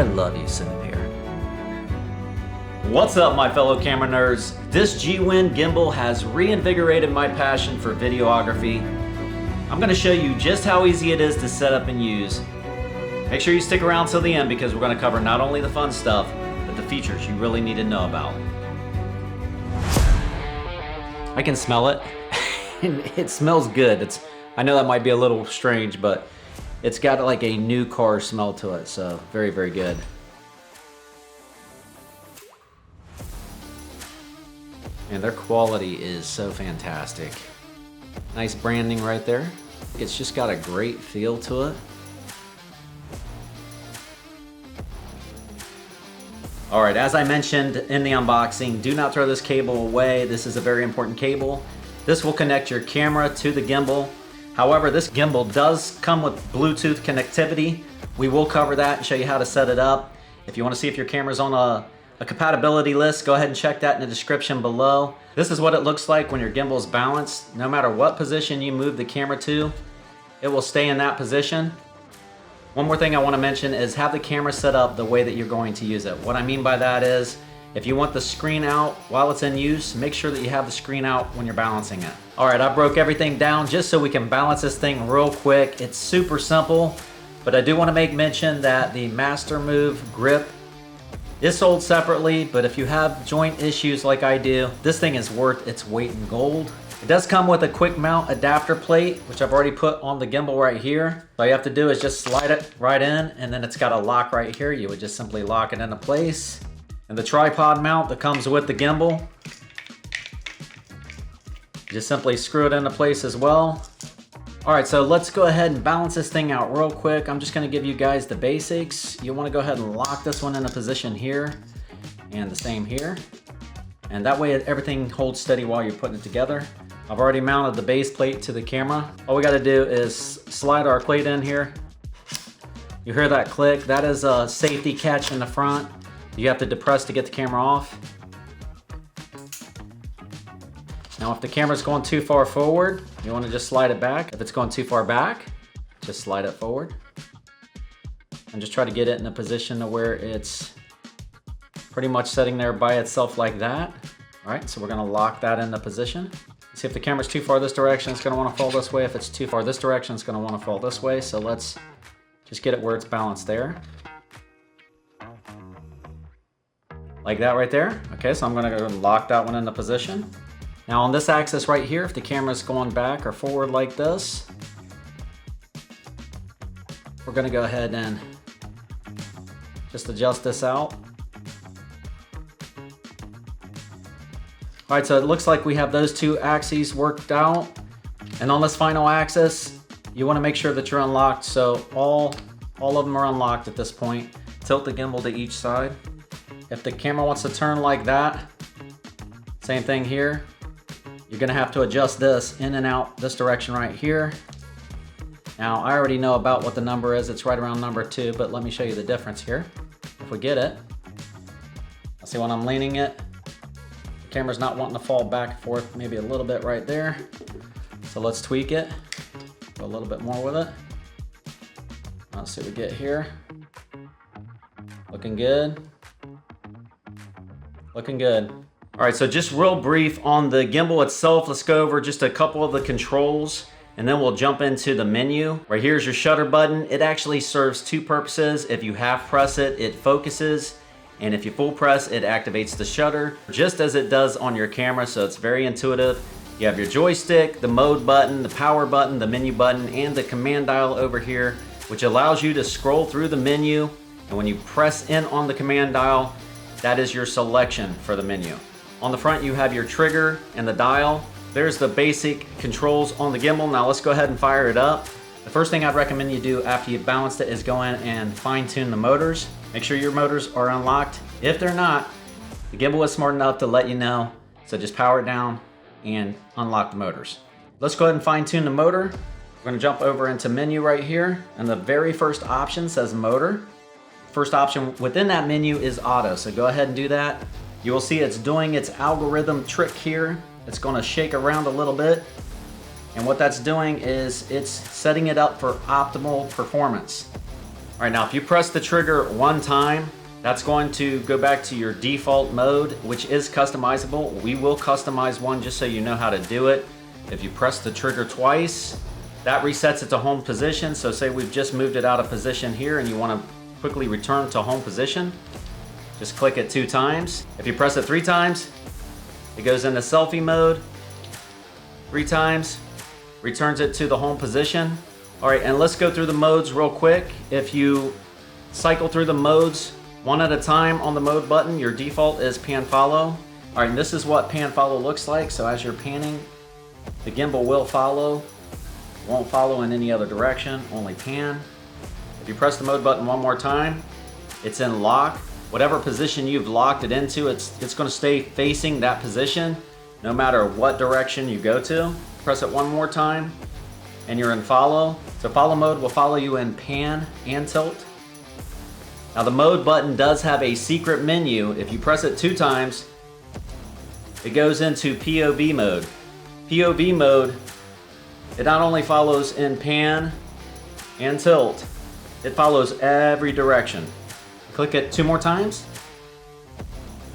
I love you, Cinepeer. What's up, my fellow camera nerds? This Zhiyun gimbal has reinvigorated my passion for videography. I'm going to show you just how easy it is to set up and use. Make sure you stick around till the end because we're going to cover not only the fun stuff, but the features you really need to know about. I can smell it. It smells good. I know that might be a little strange, but it's got like a new car smell to it, so very, very good. And their quality is so fantastic. Nice branding right there. It's just got a great feel to it. All right, as I mentioned in the unboxing, do not throw this cable away. This is a very important cable. This will connect your camera to the gimbal. However, this gimbal does come with Bluetooth connectivity. We will cover that and show you how to set it up. If you want to see if your camera's on a compatibility list, go ahead and check that in the description below. This is what it looks like when your gimbal is balanced. No matter what position you move the camera to, it will stay in that position. One more thing I want to mention is have the camera set up the way that you're going to use it. What I mean by that is, if you want the screen out while it's in use, make sure that you have the screen out when you're balancing it. All right, I broke everything down just so we can balance this thing real quick. It's super simple, but I do want to make mention that the Master Move grip is sold separately, but if you have joint issues like I do, this thing is worth its weight in gold. It does come with a quick mount adapter plate, which I've already put on the gimbal right here. All you have to do is just slide it right in, and then it's got a lock right here. You would just simply lock it into place. And the tripod mount that comes with the gimbal, just simply screw it into place as well. All right, so let's go ahead and balance this thing out real quick. I'm just gonna give you guys the basics. You wanna go ahead and lock this one in a position here, and the same here. And that way everything holds steady while you're putting it together. I've already mounted the base plate to the camera. All we gotta do is slide our plate in here. You hear that click? That is a safety catch in the front. You have to depress to get the camera off. Now if the camera's going too far forward, you want to just slide it back. If it's going too far back, just slide it forward. And just try to get it in a position to where it's pretty much sitting there by itself like that. All right, so we're gonna lock that into position. See, if the camera's too far this direction, it's gonna wanna fall this way. If it's too far this direction, it's gonna wanna fall this way. So let's just get it where it's balanced there. Like that right there. Okay, so I'm gonna go and lock that one into position. Now on this axis right here, if the camera's going back or forward like this, we're gonna go ahead and just adjust this out. All right, so it looks like we have those two axes worked out. And on this final axis, you wanna make sure that you're unlocked. So all of them are unlocked at this point. Tilt the gimbal to each side. If the camera wants to turn like that, same thing here. You're gonna have to adjust this in and out this direction right here. Now, I already know about what the number is. It's right around number 2, but let me show you the difference here. If we get it, see when I'm leaning it, the camera's not wanting to fall back and forth, maybe a little bit right there. So let's tweak it, go a little bit more with it. Let's see what we get here. Looking good. Looking good. All right, so just real brief on the gimbal itself. Let's go over just a couple of the controls and then we'll jump into the menu. Right here's your shutter button. It actually serves two purposes. If you half press it, it focuses. And if you full press, it activates the shutter, just as it does on your camera, so it's very intuitive. You have your joystick, the mode button, the power button, the menu button, and the command dial over here, which allows you to scroll through the menu. And when you press in on the command dial, that is your selection for the menu. On the front, you have your trigger and the dial. There's the basic controls on the gimbal. Now let's go ahead and fire it up. The first thing I'd recommend you do after you've balanced it is go in and fine tune the motors. Make sure your motors are unlocked. If they're not, the gimbal is smart enough to let you know. So just power it down and unlock the motors. Let's go ahead and fine tune the motor. We're gonna jump over into menu right here. And the very first option says motor. First option within that menu is auto. So go ahead and do that. You will see it's doing its algorithm trick here. It's gonna shake around a little bit. And what that's doing is it's setting it up for optimal performance. All right, now if you press the trigger one time, that's going to go back to your default mode, which is customizable. We will customize one just so you know how to do it. If you press the trigger twice, that resets it to home position. So say we've just moved it out of position here and you want to quickly return to home position, just click it 2 times. If you press it 3 times, it goes into selfie mode. 3 times, returns it to the home position. All right, and let's go through the modes real quick. If you cycle through the modes one at a time on the mode button, your default is pan follow. All right, and this is what pan follow looks like. So as you're panning, the gimbal will follow. Won't follow in any other direction, only pan. If you press the mode button one more time, it's in lock. Whatever position you've locked it into, it's gonna stay facing that position no matter what direction you go to. Press it one more time and you're in follow. So follow mode will follow you in pan and tilt. Now the mode button does have a secret menu. If you press it 2 times, it goes into POV mode. POV mode, it not only follows in pan and tilt, it follows every direction. Click it 2 more times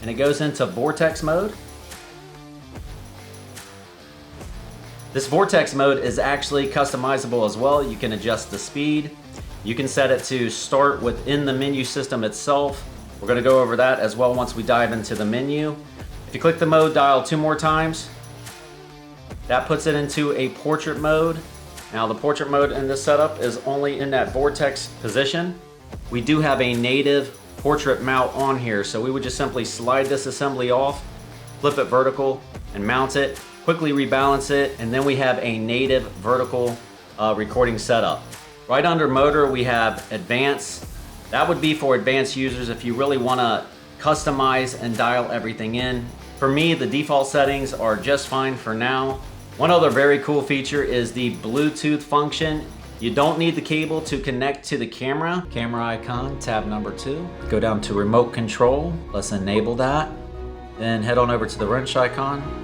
and it goes into Vortex mode. This Vortex mode is actually customizable as well. You can adjust the speed. You can set it to start within the menu system itself. We're gonna go over that as well once we dive into the menu. If you click the mode dial 2 more times, that puts it into a portrait mode. Now the portrait mode in this setup is only in that vortex position. We do have a native portrait mount on here, so we would just simply slide this assembly off, flip it vertical and mount it, quickly rebalance it, and then we have a native vertical recording setup. Right under motor we have advanced. That would be for advanced users if you really want to customize and dial everything in. For me, the default settings are just fine for now. One other very cool feature is the Bluetooth function. You don't need the cable to connect to the camera. Camera icon, tab number 2. Go down to remote control. Let's enable that. Then head on over to the wrench icon.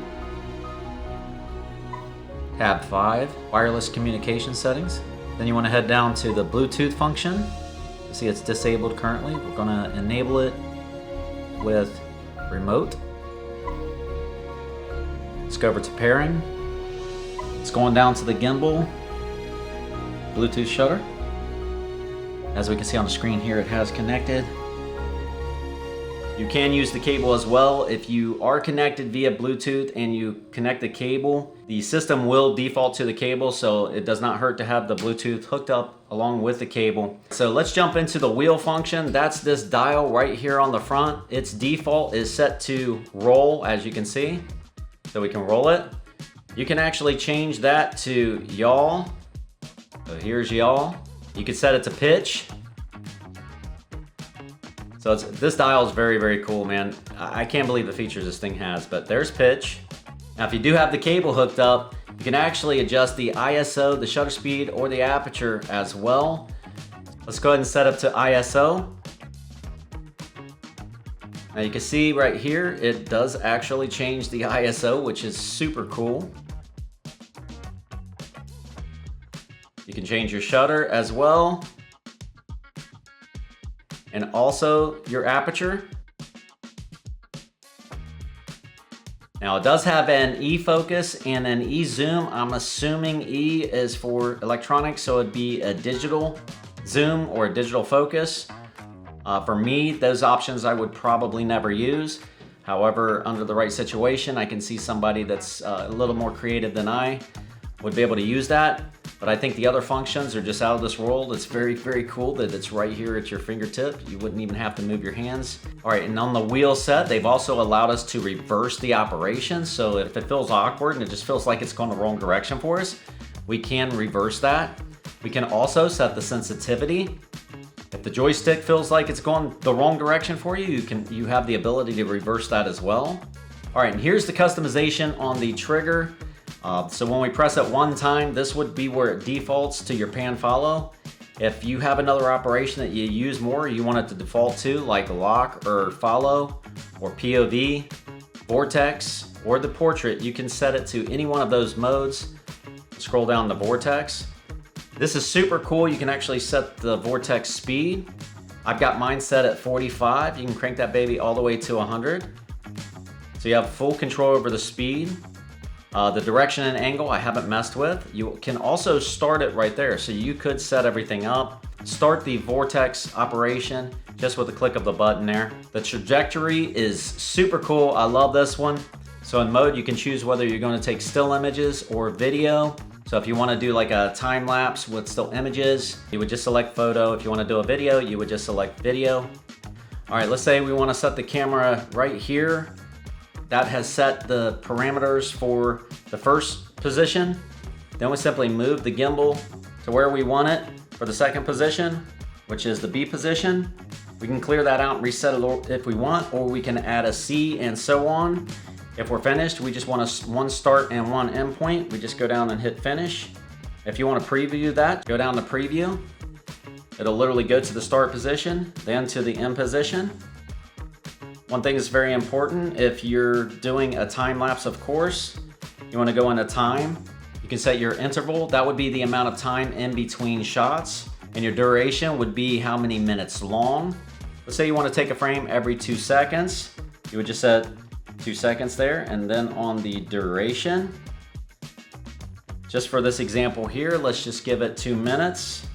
Tab 5, wireless communication settings. Then you want to head down to the Bluetooth function. You see it's disabled currently. We're going to enable it with remote. Let's go over to pairing. It's going down to the gimbal, Bluetooth shutter. As we can see on the screen here, it has connected. You can use the cable as well. If you are connected via Bluetooth and you connect the cable, the system will default to the cable, so it does not hurt to have the Bluetooth hooked up along with the cable. So let's jump into the wheel function. That's this dial right here on the front. Its default is set to roll, as you can see. So we can roll it. You can actually change that to yaw. So here's yaw. You can set it to pitch. So this dial is very, very cool, man. I can't believe the features this thing has, but there's pitch. Now, if you do have the cable hooked up, you can actually adjust the ISO, the shutter speed, or the aperture as well. Let's go ahead and set up to ISO. Now you can see right here, it does actually change the ISO, which is super cool. You can change your shutter as well. And also your aperture. Now it does have an E-focus and an E-zoom. I'm assuming E is for electronics, so it'd be a digital zoom or a digital focus. For me, those options I would probably never use. However, under the right situation, I can see somebody that's a little more creative than I would be able to use that. But I think the other functions are just out of this world. It's very, very cool that it's right here at your fingertip. You wouldn't even have to move your hands. All right, and on the wheel set, they've also allowed us to reverse the operation. So if it feels awkward and it just feels like it's going the wrong direction for us, we can reverse that. We can also set the sensitivity. If the joystick feels like it's going the wrong direction for you, you have the ability to reverse that as well. All right, and here's the customization on the trigger. So when we press it one time, this would be where it defaults to your pan follow. If you have another operation that you use more, you want it to default to, like lock or follow or POV, vortex, or the portrait, you can set it to any one of those modes. Scroll down to vortex. This is super cool. You can actually set the Vortex speed. I've got mine set at 45. You can crank that baby all the way to 100. So you have full control over the speed. The direction and angle I haven't messed with. You can also start it right there. So you could set everything up. Start the Vortex operation just with a click of the button there. The trajectory is super cool. I love this one. So in mode, you can choose whether you're going to take still images or video. So if you want to do like a time lapse with still images, you would just select photo. If you want to do a video, you would just select video. All right, let's say we want to set the camera right here. That has set the parameters for the first position. Then we simply move the gimbal to where we want it for the second position, which is the B position. We can clear that out and reset it if we want, or we can add a C and so on. If we're finished, we just want one start and one end point. We just go down and hit finish. If you want to preview that, go down to preview. It'll literally go to the start position, then to the end position. One thing that's very important, if you're doing a time lapse, of course, you want to go into time. You can set your interval. That would be the amount of time in between shots. And your duration would be how many minutes long. Let's say you want to take a frame every 2 seconds. You would just set 2 seconds there. And then on the duration, just for this example here, let's just give it 2 minutes.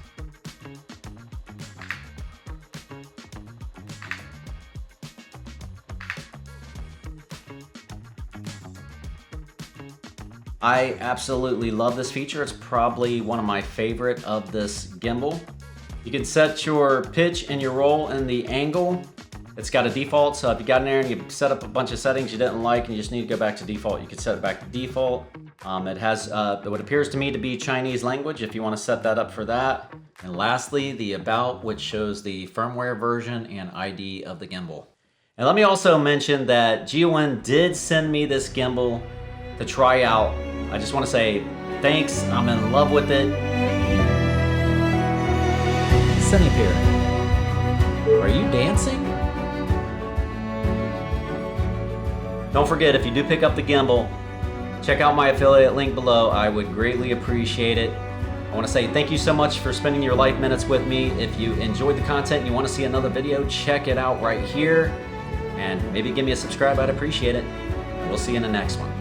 I absolutely love this feature. It's probably one of my favorite of this gimbal. You can set your pitch and your roll and the angle. It's got a default, so if you got in there and you set up a bunch of settings you didn't like and you just need to go back to default, you can set it back to default. It has what appears to me to be Chinese language if you want to set that up for that. And lastly, the about, which shows the firmware version and ID of the gimbal. And let me also mention that Zhiyun did send me this gimbal to try out. I just want to say thanks. I'm in love with it. Cinepeer, are you dancing? Don't forget, if you do pick up the gimbal, check out my affiliate link below. I would greatly appreciate it. I want to say thank you so much for spending your life minutes with me. If you enjoyed the content and you want to see another video, check it out right here. And maybe give me a subscribe. I'd appreciate it. We'll see you in the next one.